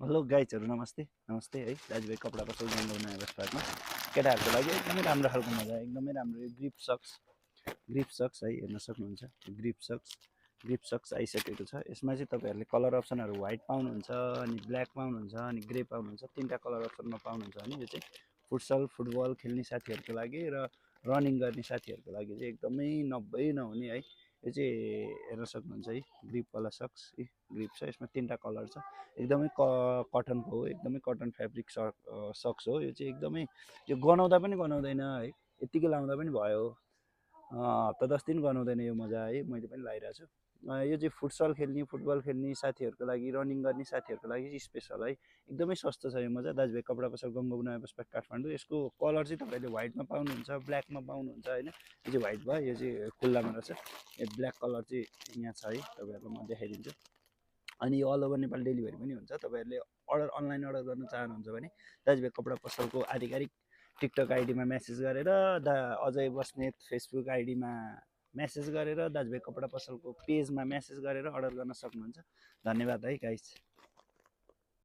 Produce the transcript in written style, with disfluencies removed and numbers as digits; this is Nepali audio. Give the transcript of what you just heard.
हेलो गाइजहरू नमस्ते नमस्ते है दाजुभाइ कपडा पसल गङ्गो नयाँ बसपाटमा केटाहरूको लागि एकदमै राम्रो खालको मजा एकदमै राम्रो यो ग्रिप सक्स है हेर्न सक्नुहुन्छ ग्रिप सक्स आइसकेको छ। यसमा चाहिँ तपाईँहरूले कलर अप्सनहरू व्हाइट पाउनुहुन्छ अनि ब्ल्याक पाउनुहुन्छ अनि ग्रे पाउनुहुन्छ। तीनवटा कलर अप्सनमा पाउनुहुन्छ भने यो चाहिँ फुटबल खेल्ने साथीहरूको लागि र रनिङ गर्ने साथीहरूको लागि चाहिँ एकदमै नब्बे नहुने है यो चाहिँ हेर्न सक्नुहुन्छ है ग्रिपवाला सक्स है ग्रिप छ। यसमा तीनवटा कलर छ एकदमै कटनको हो एकदमै कटन फेब्रिक सक्स हो। यो चाहिँ एकदमै यो गनाउँदा पनि गनाउँदैन है यत्तिकै लाउँदा पनि भयो। हप्ता 10 दिन गनाउँदैन यो मजा है मैले पनि लगाइरहेको छु। यो चाहिँ फुटबल खेल्ने साथीहरूको लागि रनिङ गर्ने साथीहरूको लागि चाहिँ स्पेसल है एकदमै सस्तो छ यो मजा। दाजुभाइ कपडा पसल गङ्गो नयाँ बसपाट काठमाडौँ। यसको कलर चाहिँ तपाईँले व्हाइटमा पाउनुहुन्छ ब्ल्याकमा पाउनुहुन्छ होइन। यो चाहिँ व्हाइट भयो यो चाहिँ खुल्लामा रहेछ। यो ब्ल्याक कलर चाहिँ यहाँ छ है तपाईँहरूलाई म देखाइदिन्छु। अनि यो अल ओभर नेपाल डेलिभरी पनि हुन्छ। तपाईँहरूले अनलाइन अर्डर गर्न चाहनुहुन्छ भने दाजुभाइ कपडा पसलको आधिकारिक टिकटक आइडीमा मेसेज गरेर अजय बस्नेत फेसबुक आइडीमा मेसेज गरेर दाजुभाइ कपडा पसलको पेजमा मेसेज गरेर अर्डर गर्न सक्नुहुन्छ। धन्यवाद है गाइस।